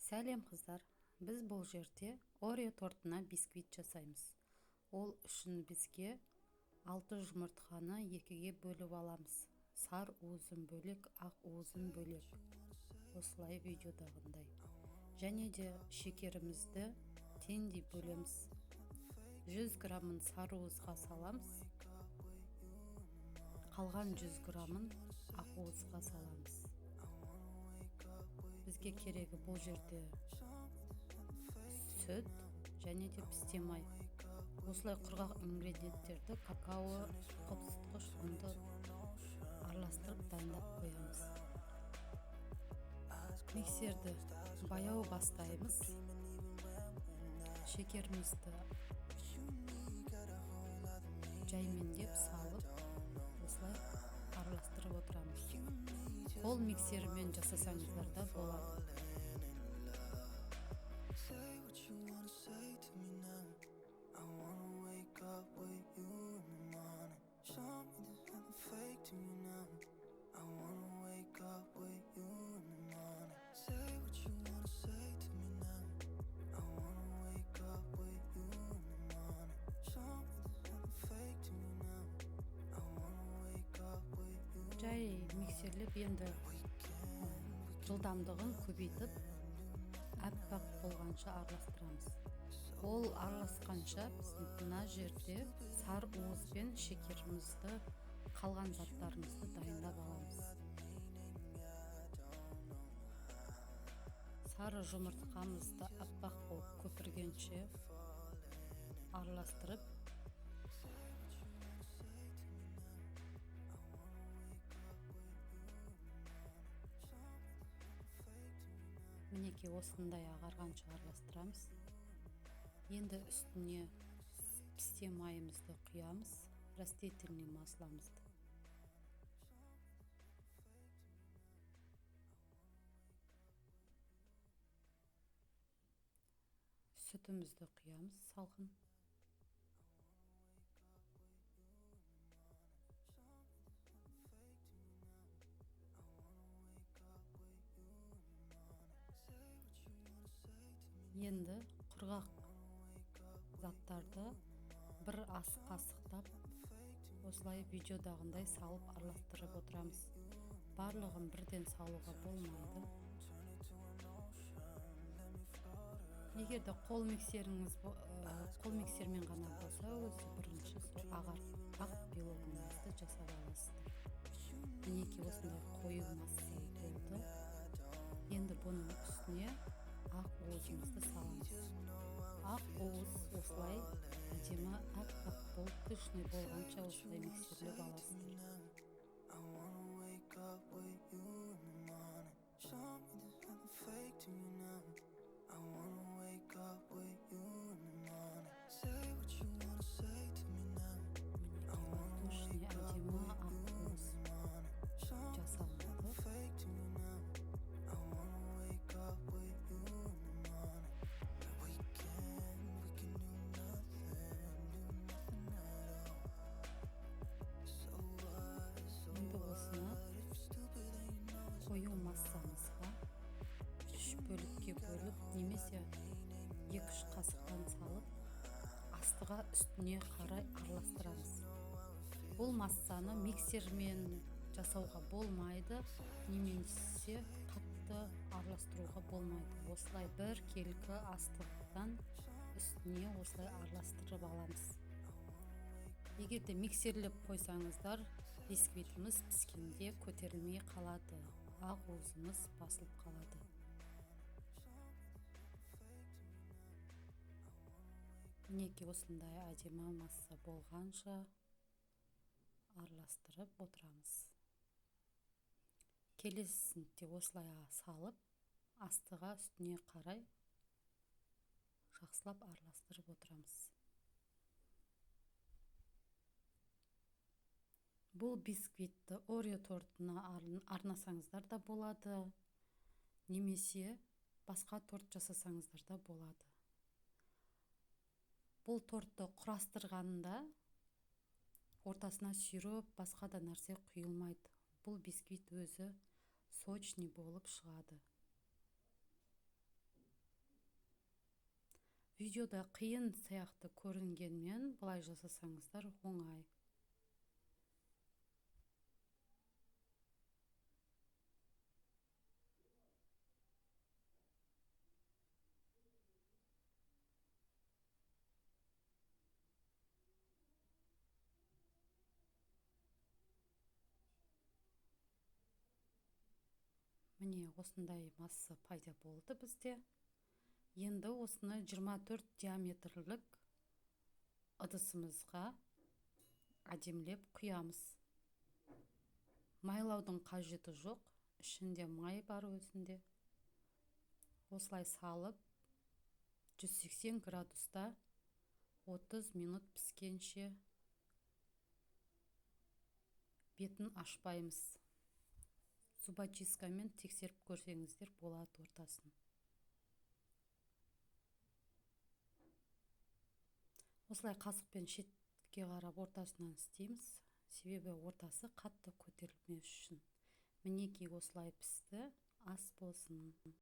Сәлем қыздар, біз бұл жерде Орео тортына бисквит жасаймыз. Ол үшін бізге 6 жұмыртқаны екіге бөліп аламыз. Сар уызын бөлек, ақ уызын бөлек. Осылай видеодағындай. Және де шекерімізді теңдей бөлеміз. 100 грамын сар уызға саламыз. Қалған 100 грамын ақ уызға саламыз. Бізге керегі бұл жерде сүт және де пісте май. Осылай құрғақ ингредиенттерді какао, қопсытқыш ұнды араластырып дайындап қоямыз. Миксерді баяу бастаймыз. Шекерімізді жаймендеп салып, осылай араластырып отырамыз. Ол миксермен жасасаңыздар да болады. Жай миксерлеп енді жылдамдығын көбейтіп, әппақ болғанша араластырамыз. Ол араласқанша біз мына жерде сар уыз бен шекерімізді, қалған заттарымызды дайындап аламыз. Сары жұмыртқамызды әппақ болып көпіргенше араластырып, мінеке осындай ағарғанша араластырамыз. Енді үстіне пісте майымызды құямыз, растительный масламызды. Сүтімізді құямыз салқын. Енді құрғақ заттарды бір ас қасықтап, осылай видеодағындай салып араластырып отырамыз. Барлығын бірден салуға болмайды. Егер де қол миксермен ғана болса, өзі бірінші ағақ белогыңызды жасап аласыздар. Мінеке осындай қою масса болды. Енді бұның үстіне ақ уызымызды саламыз. Ақ уыз осылай әдемі әппақ болып күшіне болғанша осылай миксерлеп аласыздар. Күшіне әдемі ақ уыз жасалды. Қою массамызға 3 бөлікке бөліп, немесе 2-3 қасықтан салып, астыға үстіне қарай араластырамыз. Бұл массаны миксермен жасауға болмайды, немесе қатты араластыруға болмайды. Осылай бір келкі астықтан үстіне осылай араластырып аламыз. Егер де миксерлеп қойсаңыздар, бисквитіміз піскенде көтерілмей қалады. Ақ уызымыз басылып қалады. Мінеке осындай әдемі масса болғанша араластырып отырамыз. Келесісінде осылай салып, астыға үстіне қарай жақсылап араластырып отырамыз. Бұл бисквитті Орео тортына арнасаңыздар да болады, немесе басқа торт жасасаңыздар да болады. Бұл тортты құрастырғанда ортасына сироп, басқа да нәрсе құйылмайды. Бұл бисквит өзі сочный болып шығады. Видеода қиын сияқты көрінгенмен былай жасасаңыздар оңай. Міне осындай масса пайда болды бізде. Енді осыны 24 диаметрлік ыдысымызға әдемілеп құямыз. Майлаудың қажеті жоқ, ішінде май бар өзінде. Осылай салып 180 градуста 30 минут піскенше бетін ашпаймыз. Зубочисткамен тексеріп көрсеңіздер болады ортасын. Осылай қасықпен шетке қарап ортасынан істейміз, себебі ортасы қатты көтерілмес үшін. Мінекей осылай пісті, ас болсын.